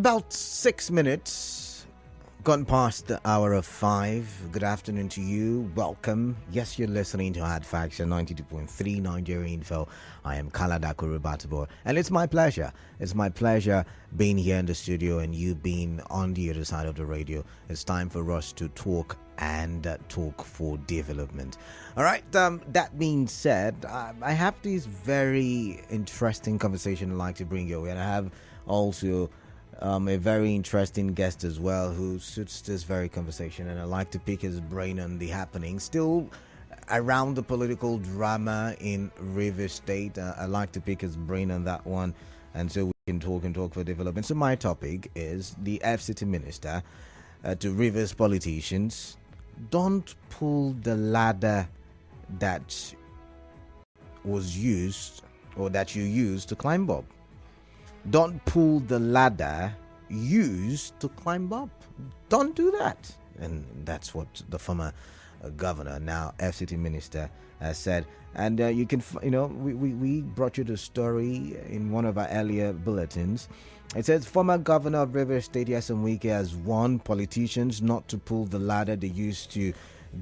About 6 minutes gone past the hour of 5. Good afternoon to you. Welcome. Yes, you're listening to Hard Faction 92.3 Nigeria Info. I am Kalada Kurubatabo, and it's my pleasure. It's my pleasure being here in the studio and you being on the other side of the radio. It's time for us to talk and talk for development. All right. That being said, I have this very interesting conversation I'd like to bring you, and I have also a very interesting guest as well who suits this very conversation, and I'd like to pick his brain on the happenings still around the political drama in Rivers State. I'd like to pick his brain on that one, and so we can talk for development. So my topic is the FCT minister to Rivers politicians: don't pull the ladder that was used or that you used to climb up. Don't pull the ladder used to climb up. Don't do that. And that's what the former governor, now FCT minister, has said. And you can, we brought you the story in one of our earlier bulletins. It says former governor of Rivers State, Nyesom Wike, has warned politicians not to pull the ladder they used to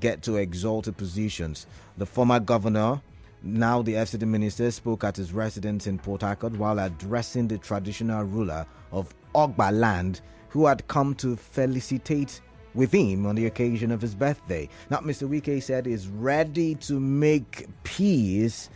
get to exalted positions. The former governor, now the FCT minister, spoke at his residence in Port Harcourt while addressing the traditional ruler of Ogba land, who had come to felicitate with him on the occasion of his birthday. Now, Mr. Wike said he's ready to make peace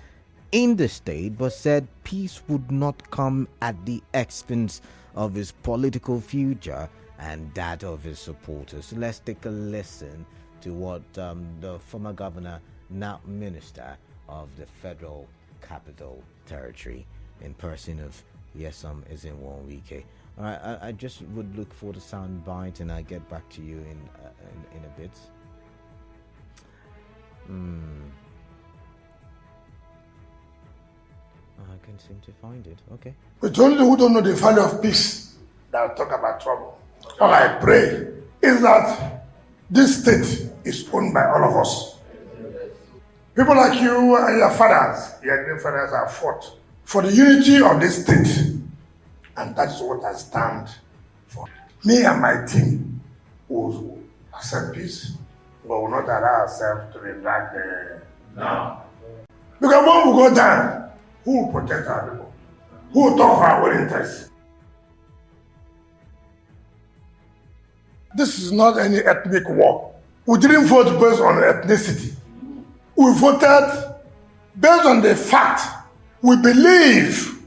in the state, but said peace would not come at the expense of his political future and that of his supporters. So let's take a listen to what the former governor, now minister of the Federal Capital Territory, in person of Nyesom Wike. All right, I just would look for the sound bite, and I'll get back to you in a bit. I can't seem to find it. Okay. It's only who don't know the value of peace that will talk about trouble. All I pray is that this state is owned by all of us. People like you and your fathers, your grandfathers have fought for the unity of this state. And that's what I stand for. Me and my team will accept peace, but will not allow ourselves to be dragged down. Because when we go down, who will protect our people? Who will talk for our own interests? This is not any ethnic war. We didn't vote based on ethnicity. We voted based on the fact we believe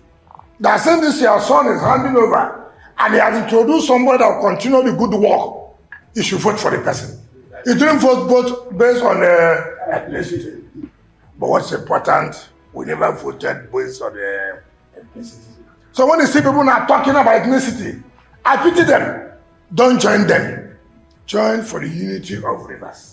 that since this your son is handing over and he has introduced somebody that will continue the good work, you should vote for the person. You didn't vote both based on ethnicity. But what's important, we never voted based on ethnicity. So when you see people now talking about ethnicity, I pity them. Don't join them. Join for the unity of Rivers.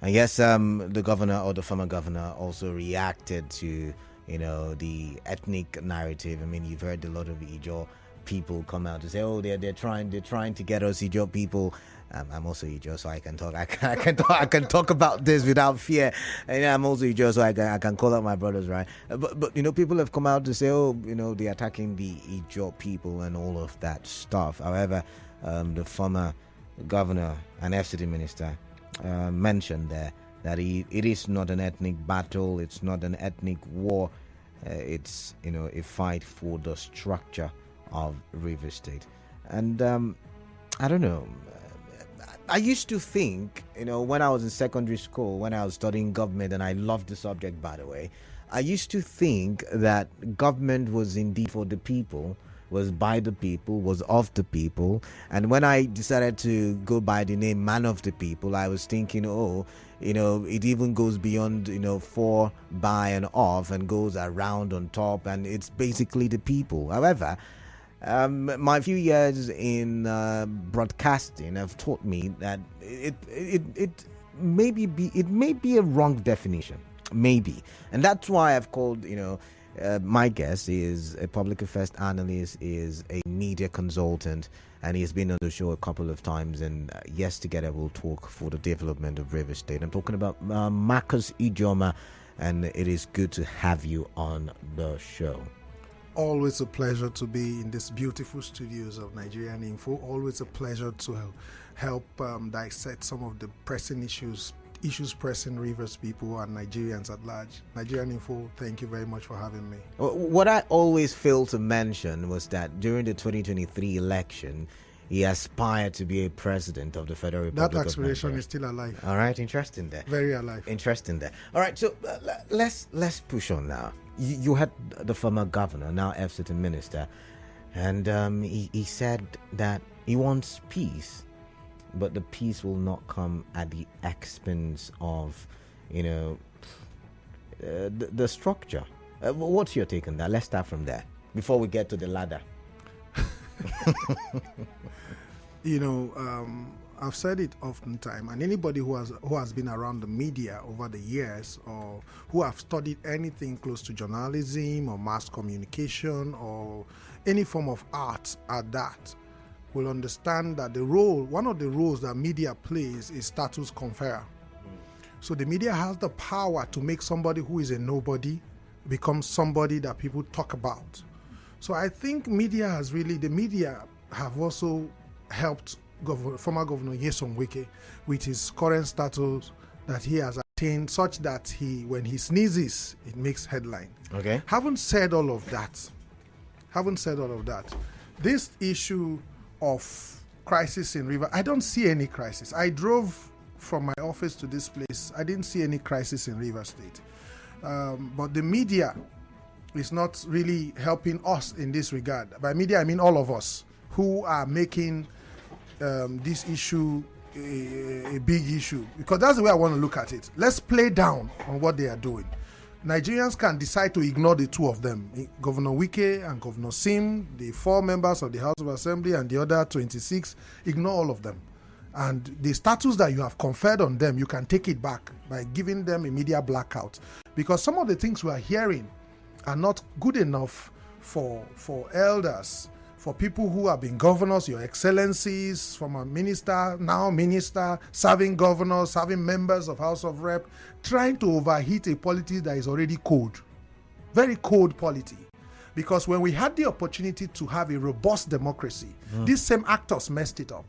And yes, the governor or the former governor also reacted to, the ethnic narrative. I mean, you've heard a lot of Ijo people come out to say, "Oh, they're trying to get us Ijo people." I'm also Ijo, so I can talk. I can talk about this without fear. And I'm also Ijo, so I can call out my brothers, right? But people have come out to say, "Oh, they're attacking the Ijo people and all of that stuff." However, the former governor and FCT minister mentioned there that it is not an ethnic battle, it's not an ethnic war, it's a fight for the structure of Rivers State. And I don't know, I used to think, when I was in secondary school, when I was studying government, and I loved the subject, by the way, I used to think that government was indeed for the people, was by the people, was of the people. And when I decided to go by the name Man of the People, I was thinking, it even goes beyond, for, by, and of, and goes around on top, and it's basically the people. However, my few years in broadcasting have taught me that it may be a wrong definition, maybe, and that's why I've called, my guest is a public affairs analyst, is a media consultant, and he's been on the show a couple of times. And yes, together we'll talk for the development of Rivers State. I'm talking about Marcus Ijioma, and it is good to have you on the show. always a pleasure to be in these beautiful studios of Nigerian Info. Always a pleasure to help dissect some of the pressing issues pressing Rivers people and Nigerians at large. Nigerian Info, thank you very much for having me. What I always failed to mention was that during the 2023 election, he aspired to be a president of the Federal Republic. That aspiration is still alive. All right, interesting there. Very alive. Interesting there. All right, so let's push on now. You had the former governor, now FCT minister, and he said that he wants peace, but the peace will not come at the expense of, the structure. What's your take on that? Let's start from there before we get to the ladder. I've said it oftentimes, and anybody who has been around the media over the years, or who have studied anything close to journalism or mass communication or any form of art at that, will understand that one of the roles that media plays is status conferrer. So the media has the power to make somebody who is a nobody become somebody that people talk about. So I think the media have also helped former Governor Nyesom Wike with his current status that he has attained, such that when he sneezes, it makes headline. Okay. Having said all of that, this issue of crisis in River, I don't see any crisis. I drove from my office to this place. I didn't see any crisis in River State. But the media is not really helping us in this regard. By media, I mean all of us who are making this issue a big issue, because that's the way I want to look at it. Let's play down on what they are doing. Nigerians can decide to ignore the two of them, Governor Wike and Governor Sim, the 4 members of the House of Assembly, and the other 26, ignore all of them. And the status that you have conferred on them, you can take it back by giving them a media blackout. Because some of the things we are hearing are not good enough for elders, for people who have been governors, your excellencies, former minister, now minister, serving governors, serving members of House of Rep, trying to overheat a polity that is already cold. Very cold polity. Because when we had the opportunity to have a robust democracy, these same actors messed it up.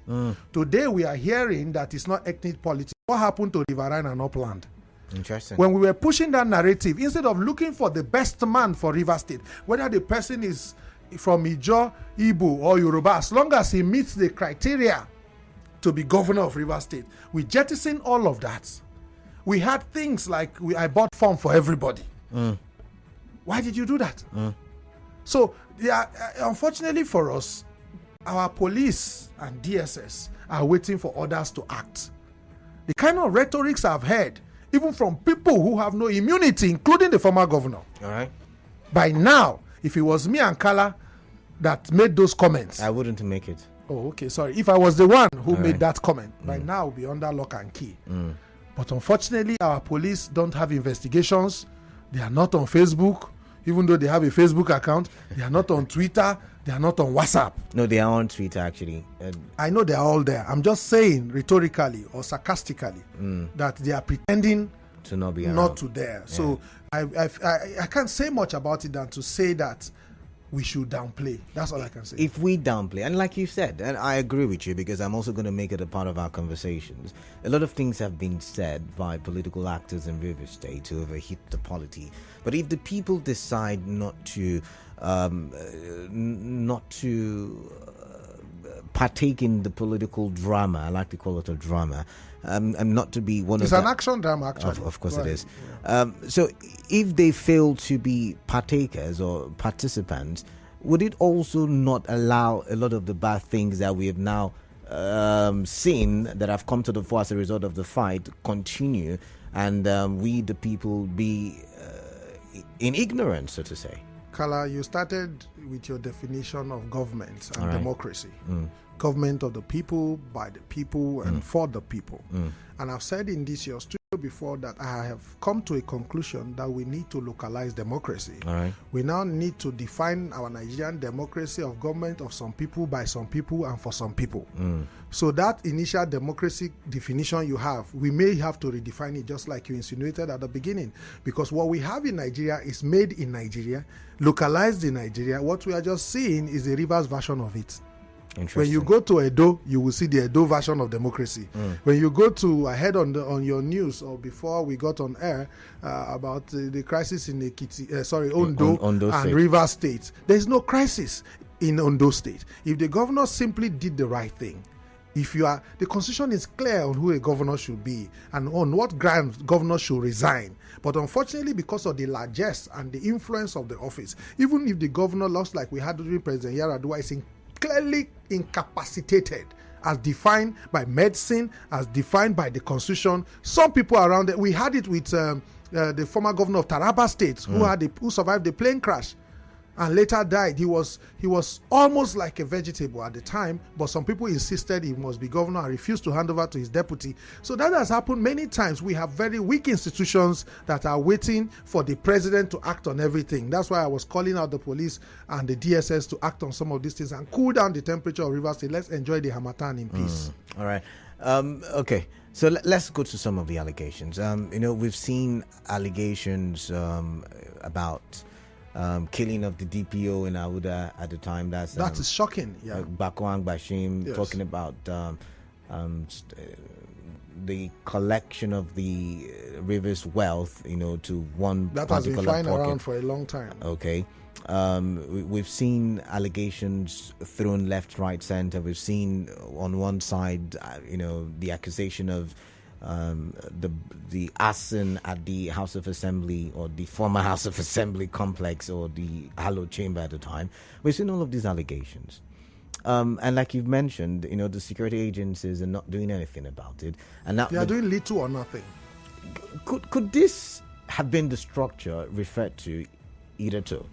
Today we are hearing that it's not ethnic politics. What happened to Riverine and Upland? Interesting. When we were pushing that narrative, instead of looking for the best man for River State, whether the person is from Ijo, Igbo, or Yoruba, as long as he meets the criteria to be governor of River State, we jettisoned all of that. We had things like I bought form for everybody. Why did you do that? So, unfortunately for us, our police and DSS are waiting for others to act. The kind of rhetorics I've heard, even from people who have no immunity, including the former governor. All right. By now, if it was me and Kala that made those comments, I wouldn't make it. Oh, okay, sorry. If I was the one who made that comment, by now we'll be under lock and key. But unfortunately, our police don't have investigations. They are not on Facebook, even though they have a Facebook account. They are not on Twitter. They are not on WhatsApp. No, they are on Twitter, actually. I know they are all there. I'm just saying rhetorically or sarcastically that they are pretending to not be not to there. Yeah. So I can't say much about it than to say that we should downplay. That's all I can say. If we downplay, and like you said, and I agree with you, because I'm also going to make it a part of our conversations, a lot of things have been said by political actors in River State to overheat the polity. But if the people decide not to partake in the political drama, I like to call it a drama, and not to be one it's an action drama, actually. Of course, right. It is. Yeah. So if they fail to be partakers or participants, would it also not allow a lot of the bad things that we have now seen that have come to the fore as a result of the fight continue, and we, the people, be in ignorance, so to say? Kala, you started with your definition of government and democracy. Government of the people, by the people, and for the people. And I've said in this your studio before that I have come to a conclusion that we need to localize democracy. All right. We now need to define our Nigerian democracy of government of some people, by some people, and for some people. So that initial democracy definition you have, we may have to redefine it just like you insinuated at the beginning. Because what we have in Nigeria is made in Nigeria, localized in Nigeria. What we are just seeing is a reverse version of it. When you go to Edo, you will see the Edo version of democracy. When you go to, I heard on your news, or before we got on air, about the crisis in Ondo and State. Rivers State. There is no crisis in Ondo State. If the governor simply did the right thing, the constitution is clear on who a governor should be and on what grounds governor should resign. But unfortunately, because of the largesse and the influence of the office, even if the governor lost, like we had during President Yaradua, is clearly incapacitated as defined by medicine, as defined by the constitution. Some people around it, we had it with the former governor of Taraba State, who survived the plane crash and later died. He was almost like a vegetable at the time, but some people insisted he must be governor and refused to hand over to his deputy. So that has happened many times. We have very weak institutions that are waiting for the president to act on everything. That's why I was calling out the police and the DSS to act on some of these things and cool down the temperature of Rivers State. Let's enjoy the Harmattan in peace. All right. Okay. So let's go to some of the allegations. We've seen allegations about killing of the DPO in Auda at the time. That is shocking. Yeah, Bakwang Bashim, yes. Talking about the collection of the river's wealth, to one that particular has been flying pocket. Around for a long time. Okay. We've seen allegations thrown left, right, center. We've seen on one side, the accusation of the arson at the House of Assembly, or the former House of Assembly complex, or the hallowed chamber at the time. We've seen all of these allegations. And like you've mentioned, the security agencies are not doing anything about it. And now they are doing little or nothing. Could this have been the structure referred to either to?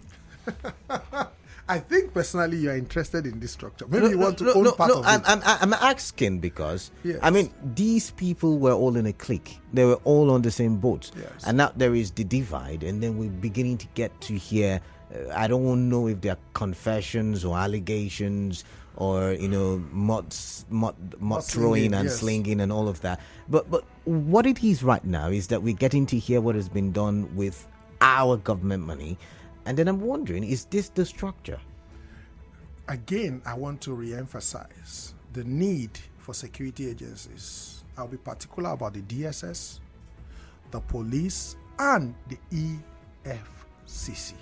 I think personally you are interested in this structure. Maybe you want to own part of it. I'm asking because, yes. These people were all in a clique. They were all on the same boat. Yes. And now there is the divide, and then we're beginning to get to hear, I don't know if they're confessions or allegations or, mud throwing and yes. slinging and all of that. But what it is right now is that we're getting to hear what has been done with our government money. And then I'm wondering, is this the structure? Again, I want to re-emphasize the need for security agencies. I'll be particular about the DSS, the police, and the EFCC.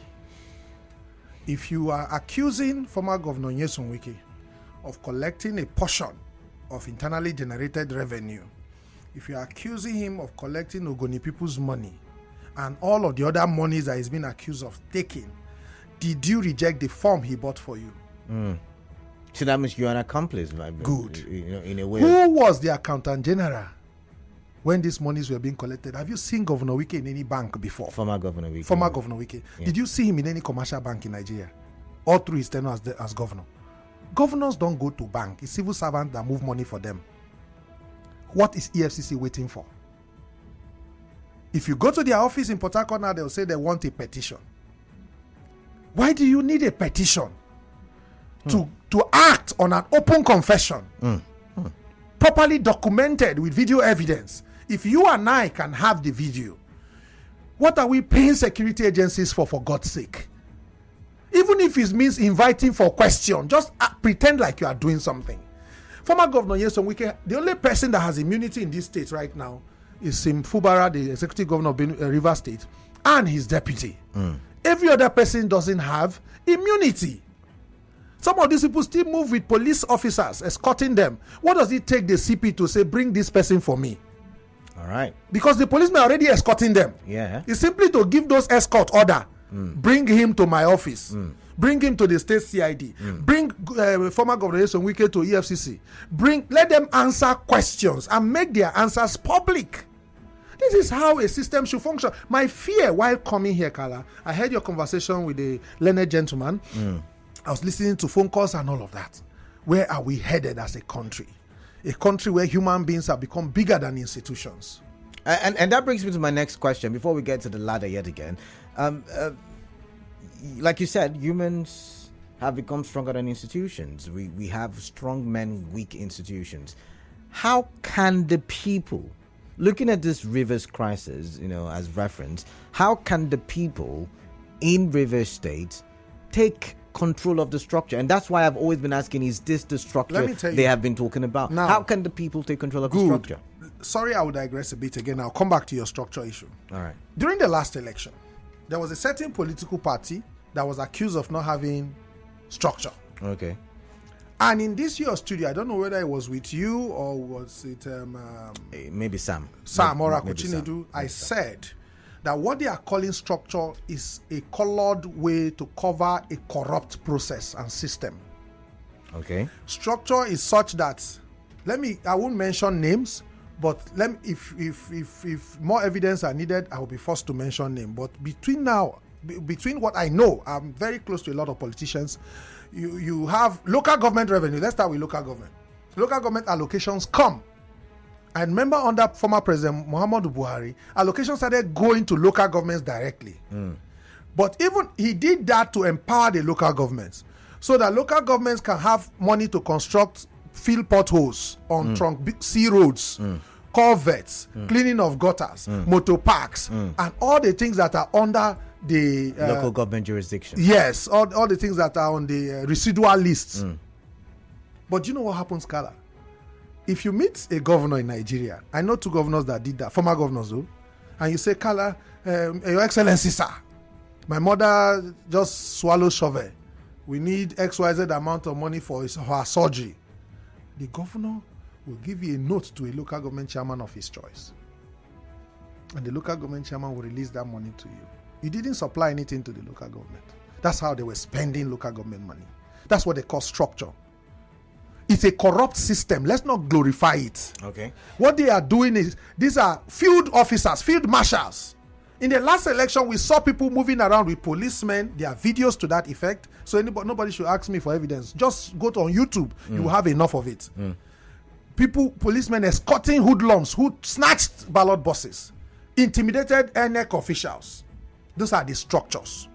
If you are accusing former Governor Nyesom Wike of collecting a portion of internally generated revenue, if you are accusing him of collecting Ogoni people's money, and all of the other monies that he's been accused of taking, did you reject the form he bought for you? So that means you're an accomplice, good. In a way. Who was the accountant general when these monies were being collected? Have you seen Governor Wike in any bank before? Former Governor Wike. Former Governor Wike. Yeah. Did you see him in any commercial bank in Nigeria? All through his tenure as governor. Governors don't go to bank. It's civil servants that move money for them. What is EFCC waiting for? If you go to their office in Port Harcourt now, they'll say they want a petition. Why do you need a petition? To act on an open confession, properly documented with video evidence. If you and I can have the video, what are we paying security agencies for God's sake? Even if it means inviting for question, just pretend like you are doing something. Former Governor Nyesom Wike, the only person that has immunity in this state right now is Sim Fubara, the executive governor of Rivers State, and his deputy. Every other person doesn't have immunity. Some of these people still move with police officers escorting them. What does it take the CP to say, bring this person for me? All right. Because the policemen are already escorting them. Yeah. It's simply to give those escort order. Bring him to my office. Bring him to the state CID. Bring former Governor Nyesom Wike to EFCC. Let them answer questions and make their answers public. This is how a system should function. My fear while coming here, Kala, I heard your conversation with the learned gentleman. I was listening to phone calls and all of that. Where are we headed as a country? A country where human beings have become bigger than institutions. And that brings me to my next question before we get to the ladder yet again. Like you said, humans have become stronger than institutions. We have strong men, weak institutions. How can the people, looking at this Rivers crisis, as reference, how can the people in Rivers State take control of the structure? And that's why I've always been asking, is this the structure they have been talking about? Now, how can the people take control of the structure? Sorry, I will digress a bit again. I'll come back to your structure issue. All right. During the last election, there was a certain political party that was accused of not having structure. Okay. And in this year's studio, I don't know whether it was with you or was it maybe Sam or Akuchinedu, I said that what they are calling structure is a colored way to cover a corrupt process and system. Okay. Structure is such that, I won't mention names, but if more evidence are needed, I will be forced to mention name. But between what I know, I'm very close to a lot of politicians. You have local government revenue. Let's start with local government. Local government allocations come. I remember under former President Muhammadu Buhari, allocations started going to local governments directly. But even he did that to empower the local governments, so that local governments can have money to construct fill potholes on trunk C roads, culverts, cleaning of gutters, motor parks, and all the things that are under the local government jurisdiction. Yes, all the things that are on the residual lists. But you know what happens, Kala? If you meet a governor in Nigeria, I know 2 governors that did that, former governors though, and you say, Kala, Your Excellency, sir, my mother just swallowed shovel. We need XYZ amount of money for her surgery. The governor will give you a note to a local government chairman of his choice. And the local government chairman will release that money to you. You didn't supply anything to the local government. That's how they were spending local government money. That's what they call structure. It's a corrupt system. Let's not glorify it. Okay. What they are doing is, these are field officers, field marshals. In the last election, we saw people moving around with policemen. There are videos to that effect. So nobody should ask me for evidence. Just go on YouTube. You will have enough of it. Policemen escorting hoodlums who snatched ballot boxes, intimidated NEC officials. Those are the structures.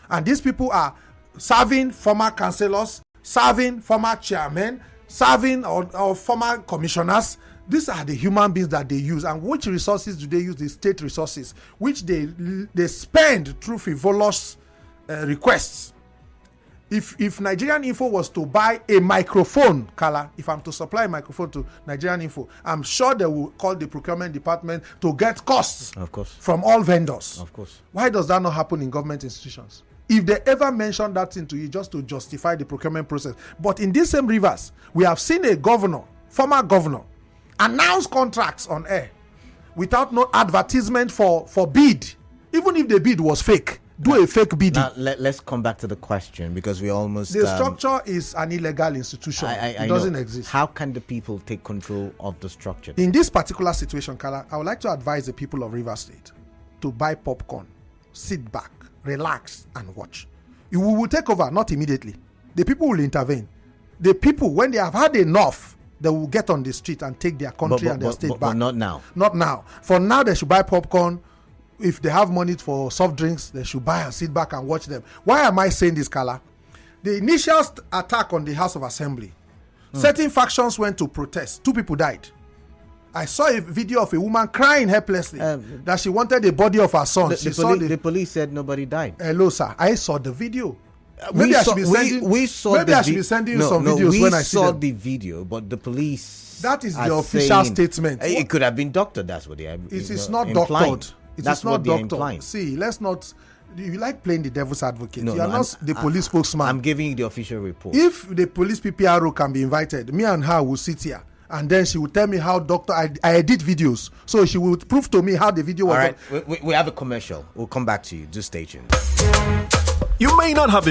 And these people are serving former councillors, serving former chairmen, serving or former commissioners. These are the human beings that they use. And which resources do they use? The state resources, which they spend through frivolous requests. If Nigerian Info was to buy a microphone, Kala, if I'm to supply a microphone to Nigerian Info, I'm sure they will call the procurement department to get costs, of course, from all vendors. Of course. Why does that not happen in government institutions? If they ever mention that thing to you, just to justify the procurement process. But in this same Rivers, we have seen a former governor, announce contracts on air without no advertisement for bid, even if the bid was fake. Do a fake bidding. Now, let's come back to the question, because we almost... The structure is an illegal institution. It doesn't exist. How can the people take control of the structure? In this particular situation, Kala, I would like to advise the people of Rivers State to buy popcorn, sit back, relax, and watch. We will take over, not immediately. The people will intervene. The people, when they have had enough, they will get on the street and take their country and their state back. But not now. Not now. For now, they should buy popcorn. If they have money for soft drinks, they should buy and sit back and watch them. Why am I saying this, Kala? The initial attack on the House of Assembly, certain factions went to protest. 2 people died. I saw a video of a woman crying helplessly that she wanted the body of her son. The police said nobody died. Hello, sir. I saw the video. Maybe I should be sending you some videos when I see them. We saw the video, but the police... That is the official statement. It could have been doctored. That's what they are. It is not doctored. It is not doctored. See, let's not... You like playing the devil's advocate. You are not the police spokesman. I'm giving you the official report. If the police PPRO can be invited, me and her will sit here, and then she will tell me how I edit videos. So she will prove to me how the video was. All right, we have a commercial. We'll come back to you. Just stay tuned. You may not have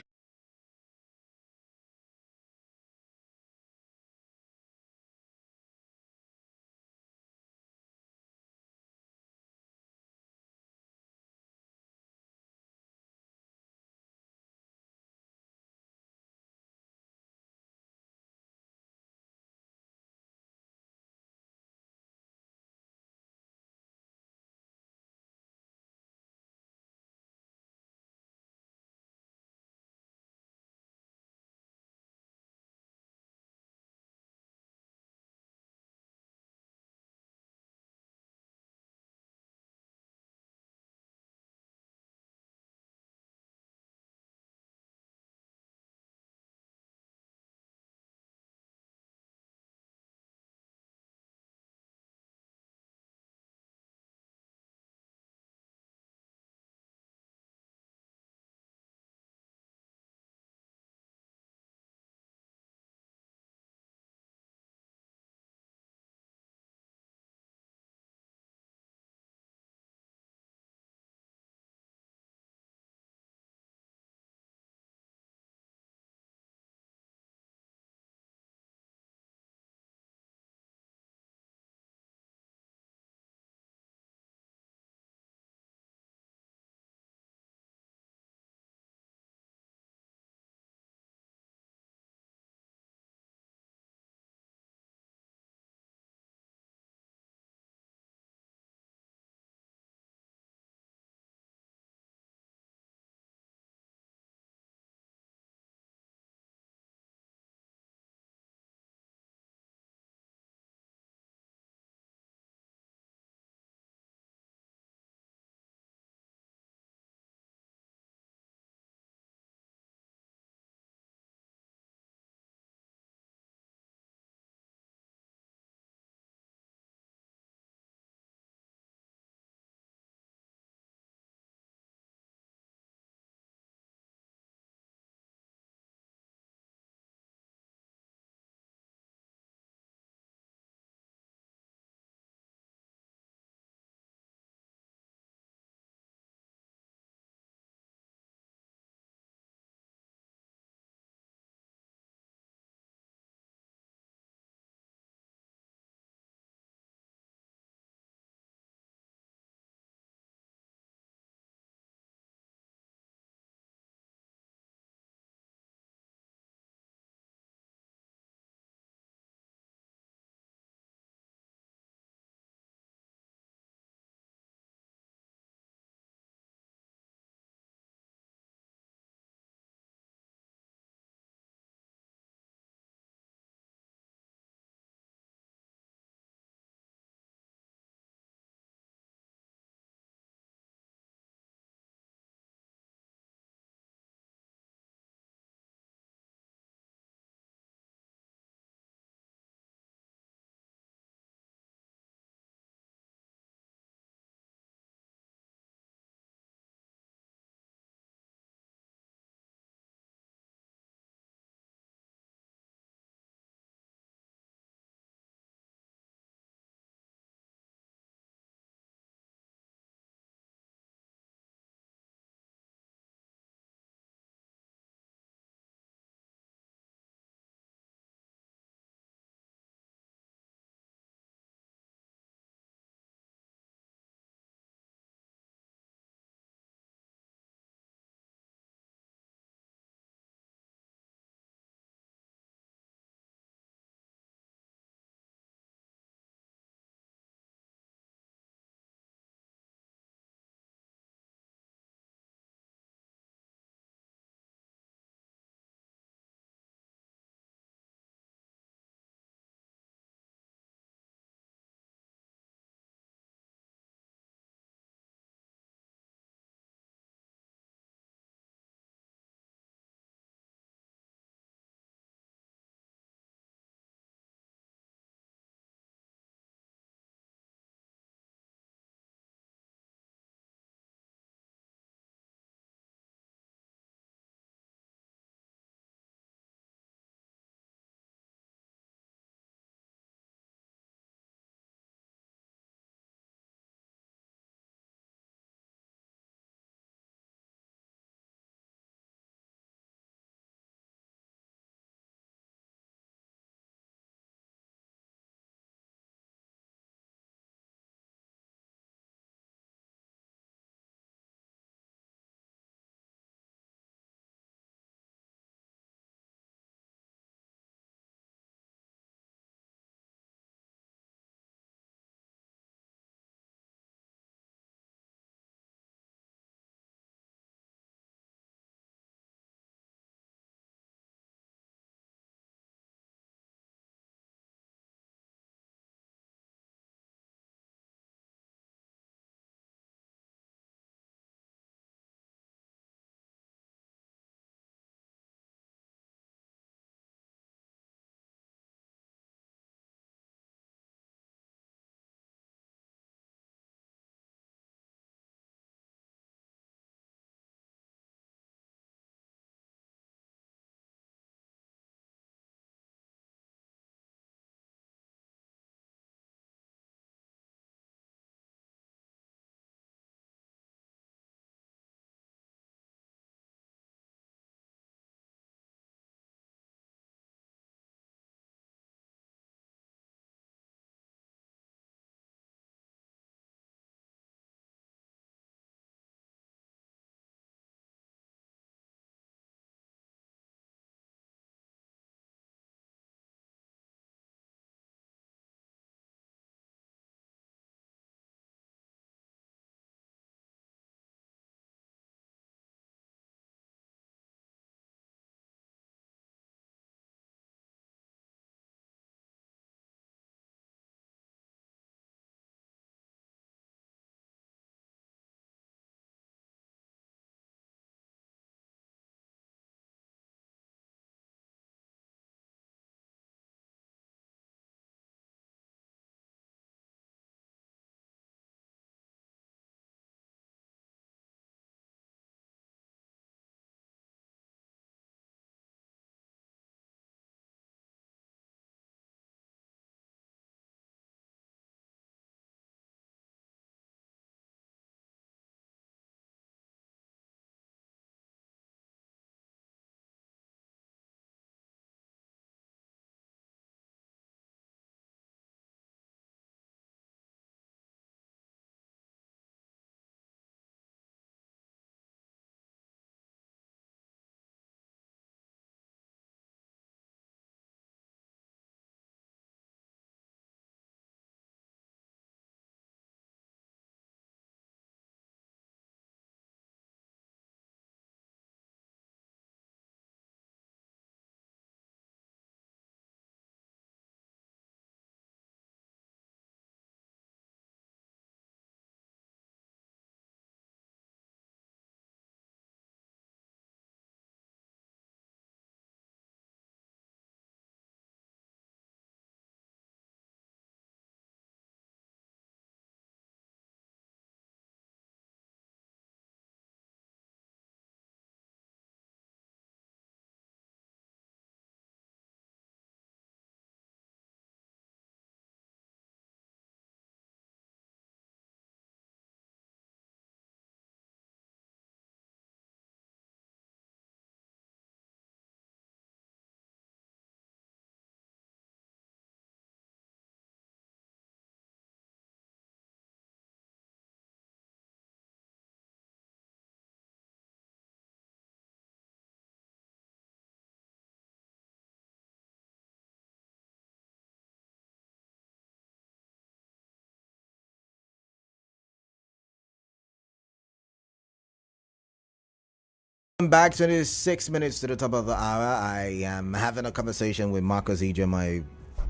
Back 26 minutes to the top of the hour. I am having a conversation with Marcus Ijioma, a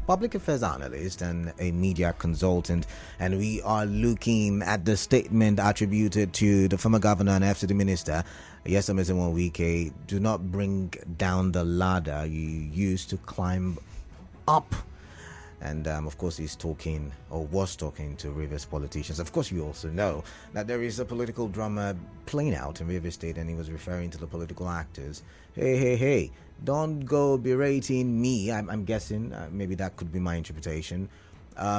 public affairs analyst and a media consultant, and we are looking at the statement attributed to the former governor and FCT minister, Ijioma Wike. Do not bring down the ladder you used to climb up. And of course, he's talking or was talking to Rivers politicians. Of course, you also know that there is a political drama playing out in Rivers State, and he was referring to the political actors. Hey, don't go berating me. I'm guessing maybe that could be my interpretation.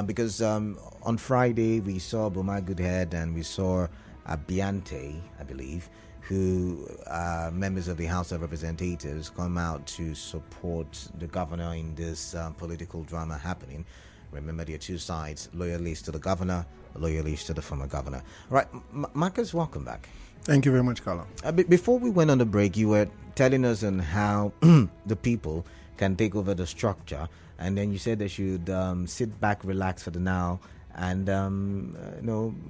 Because on Friday, we saw Boma Goodhead and we saw Abiante, I believe, who members of the House of Representatives come out to support the governor in this political drama happening. Remember, there are two sides: loyalists to the governor, loyalists to the former governor. All right, Marcus, welcome back. Thank you very much, Carla. Before we went on the break, you were telling us on how the people can take over the structure, and then you said they should sit back, relax for the now, and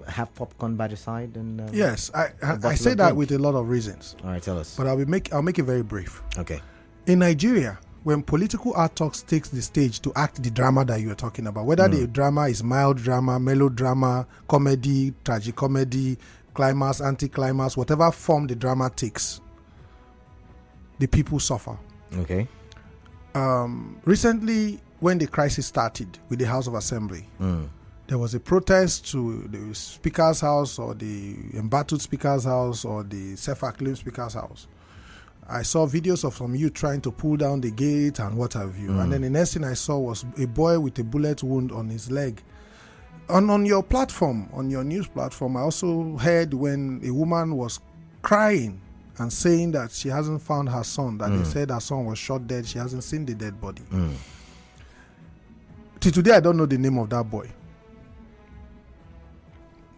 have popcorn by the side. And yes, I say that with a lot of reasons. All right, tell us. But I'll make it very brief. Okay. In Nigeria, when political art talks takes the stage to act the drama that you are talking about, whether the drama is mild drama, melodrama, comedy, tragicomedy, climax, anti-climax, whatever form the drama takes, the people suffer. Okay. Recently, when the crisis started with the House of Assembly, there was a protest to the Speaker's House or the embattled Speaker's House or the self-acclaimed Speaker's House. I saw videos of some youth trying to pull down the gate and what have you. And then the next thing I saw was a boy with a bullet wound on his leg. On your platform, on your news platform, I also heard when a woman was crying and saying that she hasn't found her son, that they said her son was shot dead. She hasn't seen the dead body. Till today, I don't know the name of that boy.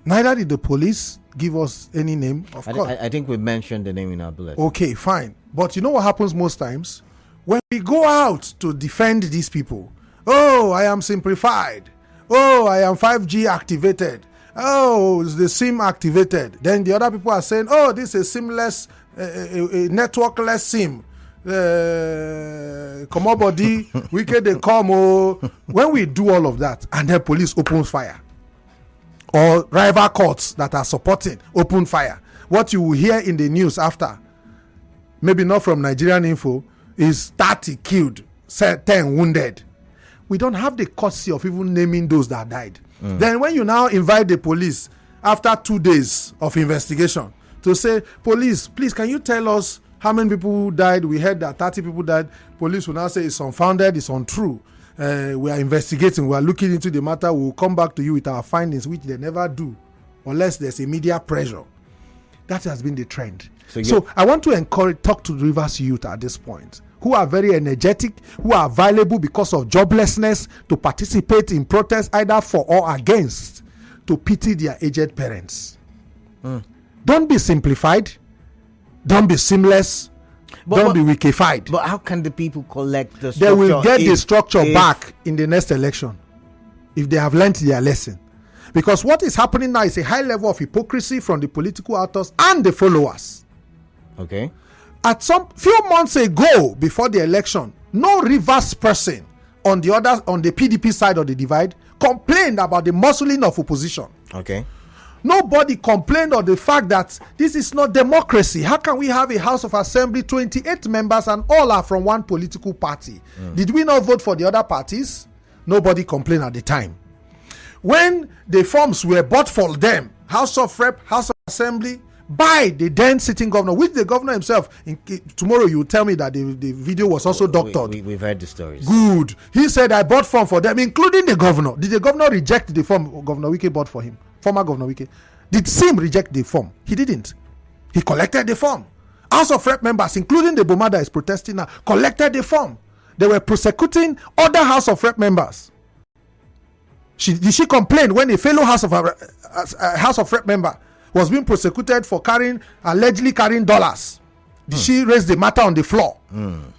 Neither did the police give us any name, of course. I think we mentioned the name in our bullet. Okay, fine. But you know what happens most times? When we go out to defend these people, oh, I am simplified. Oh, I am 5G activated. Oh, is the SIM activated? Then the other people are saying, oh, this is SIM-less, a networkless SIM. Come on, body, we can they come. Oh. When we do all of that, and then police opens fire, or rival courts that are supporting open fire, what you will hear in the news after, maybe not from Nigerian Info, is 30 killed, 10 wounded. We don't have the courtesy of even naming those that died. Then when you now invite the police after 2 days of investigation to say, police, please, can you tell us how many people died? We heard that 30 people died. Police will now say it's unfounded, it's untrue. We are investigating, we are looking into the matter. We will come back to you with our findings, which they never do unless there's a media pressure. That has been the trend. So I want to talk to Rivers youth at this point, who are very energetic, who are available because of joblessness to participate in protests either for or against, to pity their aged parents. Don't be simplified. Don't be seamless. Don't be wikified. But how can the people collect the structure? They will get the structure back in the next election if they have learnt their lesson. Because what is happening now is a high level of hypocrisy from the political actors and the followers. Okay. At some few months ago, before the election, no Rivers person on the PDP side of the divide complained about the muscling of opposition. Okay. Nobody complained of the fact that this is not democracy. How can we have a House of Assembly, 28 members, and all are from one political party? Did we not vote for the other parties? Nobody complained at the time. When the forms were bought for them, House of Rep, House of Assembly, by the then sitting governor, which the governor himself, tomorrow you will tell me that the video was also doctored. We've heard the stories. Good. He said, I bought form for them, including the governor. Did the governor reject the form Governor Wike bought for him? Former Governor Wike. Did SIM reject the form? He didn't. He collected the form. House of Rep members, including the Boma that is protesting now, collected the form. They were prosecuting other House of Rep members. Did she complain when a fellow House of Rep member was being prosecuted for allegedly carrying dollars? Did she raise the matter on the floor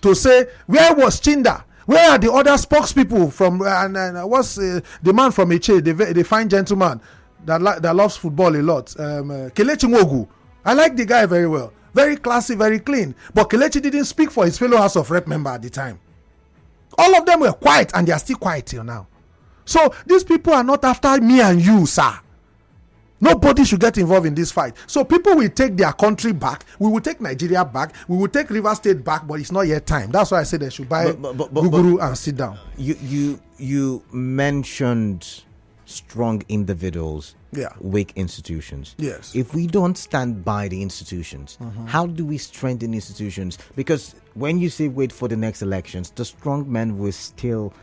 to say, where was Chinda? Where are the other spokespeople from? And what's the man from Eche, the fine gentleman that loves football a lot? Kelechi Nwogu. I like the guy very well. very classy, very clean. But Kelechi didn't speak for his fellow House of Rep member at the time. All of them were quiet, and they are still quiet till now. So these people are not after me and you, sir. Nobody should get involved in this fight. So people will take their country back. We will take Nigeria back. We will take Rivers State back, but it's not yet time. That's why I said they should buy Guguru and sit down. You mentioned strong individuals, weak institutions. Yes. If we don't stand by the institutions, how do we strengthen institutions? Because when you say wait for the next elections, the strong men will still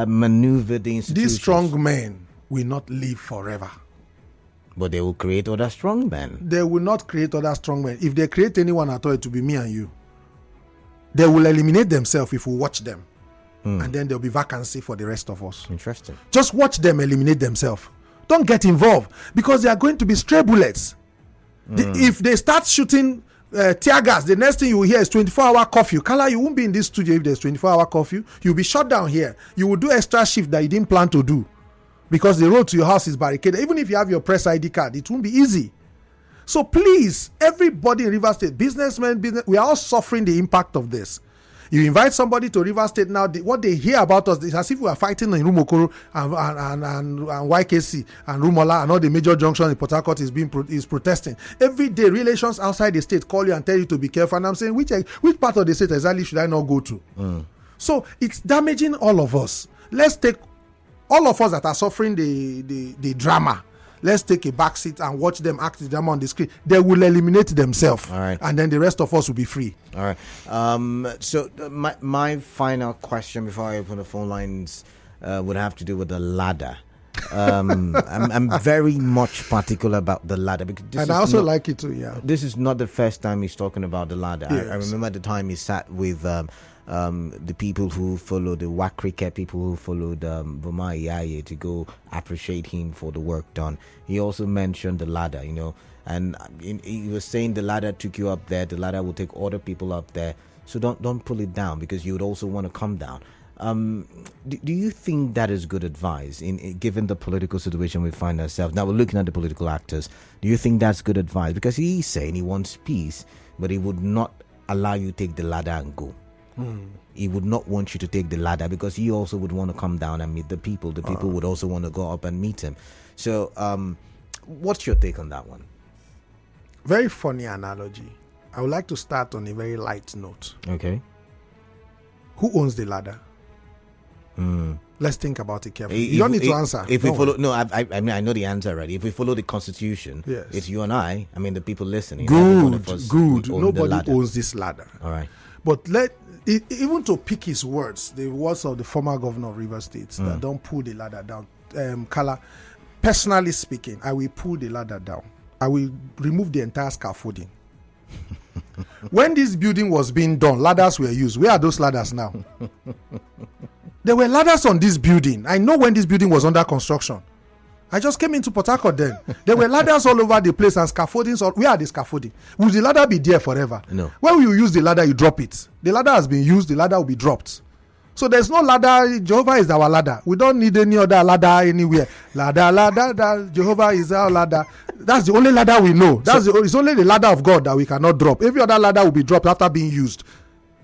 maneuver the institutions. These strong men will not live forever. But they will create other strong men. They will not create other strong men. If they create anyone at all, it will be me and you. They will eliminate themselves if we watch them. And then there will be vacancy for the rest of us. Interesting. Just watch them eliminate themselves. Don't get involved, because they are going to be stray bullets. If they start shooting tear gas, the next thing you will hear is 24-hour curfew. Kala, you won't be in this studio if there's 24-hour curfew. You'll be shut down here. You will do extra shift that you didn't plan to do, because the road to your house is barricaded. Even if you have your press ID card, it won't be easy. So please, everybody in Rivers State, businessmen, we are all suffering the impact of this. You invite somebody to Rivers State now, what they hear about us is as if we are fighting in Rumokoro and YKC and Rumola and all the major junctions in Port Harcourt is protesting. Every day, relations outside the state call you and tell you to be careful. And I'm saying, which part of the state exactly should I not go to? So it's damaging all of us. Let's take all of us that are suffering the drama. Let's take a back seat and watch them act the drama on the screen. They will eliminate themselves. All right. And then the rest of us will be free. All right. So my final question before I open the phone lines would have to do with the ladder. I'm very much particular about the ladder, because I also like it too. Yeah. This is not the first time he's talking about the ladder. Yes. I remember the time he sat with the people who followed the WAC cricket, people who followed Boma Iyaye to go appreciate him for the work done. He also mentioned the ladder, and he was saying the ladder took you up there, the ladder will take other people up there. So don't pull it down, because you would also want to come down. Do you think that is good advice given the political situation we find ourselves now? We're looking at the political actors. Do you think that's good advice? Because he's saying he wants peace, but he would not allow you to take the ladder and go. He would not want you to take the ladder, because he also would want to come down and meet the people. The people would also want to go up and meet him. So what's your take on that one? Very funny analogy. I would like to start on a very light note. Okay. Who owns the ladder? Let's think about it carefully. You don't need to answer. If we follow, I mean, I know the answer already. If we follow the Constitution, yes, it's you and I. I mean, the people listening. Good. Nobody owns this ladder. All right. But even to pick his words, the words of the former governor of Rivers State, that don't pull the ladder down. Kala, personally speaking, I will pull the ladder down. I will remove the entire scaffolding. When this building was being done, ladders were used. Where are those ladders now? There were ladders on this building. I know when this building was under construction. I just came into Port Harcourt then. There were ladders all over the place and scaffoldings. Where are the scaffolding? Will the ladder be there forever? No. When you use the ladder, you drop it. The ladder has been used, the ladder will be dropped. So there's no ladder. Jehovah is our ladder. We don't need any other ladder anywhere. Ladder, Jehovah is our ladder. That's the only ladder we know. It's only the ladder of God that we cannot drop. Every other ladder will be dropped after being used.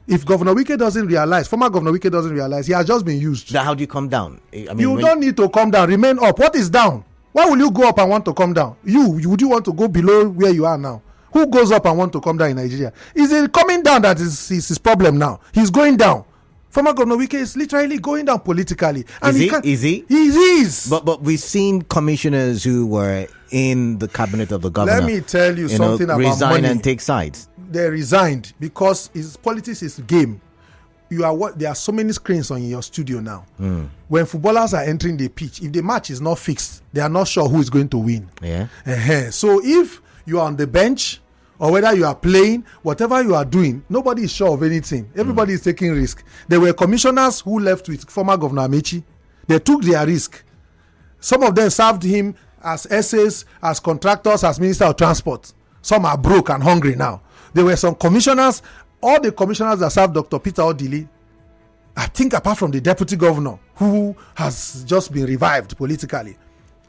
If Governor Wike doesn't realize, former Governor Wike doesn't realize, he has just been used. Now, how do you come down? I mean, you don't need to come down. Remain up. What is down? Why will you go up and want to come down? Would you want to go below where you are now? Who goes up and want to come down in Nigeria? Is it coming down that is his problem now? He's going down. Former Governor Wike is literally going down politically. And Is he? He is. But we've seen commissioners who were in the cabinet of the governor. Let me tell you something about resign money. and take sides. They resigned because politics is game. There are so many screens on your studio now. When footballers are entering the pitch, if the match is not fixed, they are not sure who is going to win. Yeah. So if you are on the bench or whether you are playing, whatever you are doing, nobody is sure of anything. Everybody is taking risk. There were commissioners who left with former Governor Amechi. They took their risk. Some of them served him as SAs, as contractors, as Minister of Transport. Some are broke and hungry now. There were some commissioners, all the commissioners that served Dr. Peter Odili, I think apart from the deputy governor who has just been revived politically,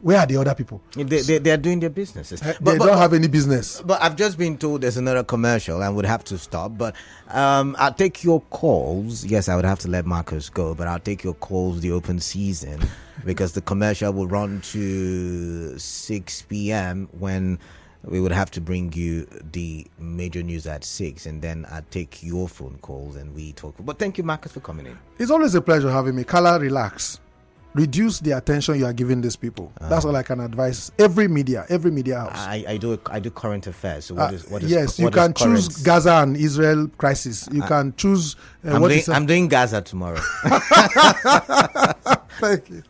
Where are the other people? They are doing their businesses. They don't have any business. But I've just been told there's another commercial and would have to stop. But I'll take your calls. Yes, I would have to let Marcus go, but I'll take your calls the open season because the commercial will run to 6 p.m. when we would have to bring you the major news at 6, and then I'll take your phone calls and we talk. But thank you, Marcus, for coming in. It's always a pleasure having me. Kala, relax. Reduce the attention you are giving these people. That's all I can advise. Every media house. I do current affairs. So what is yes, what you can is current? choose Gaza and Israel crisis. You can choose. I'm doing Gaza tomorrow. Thank you.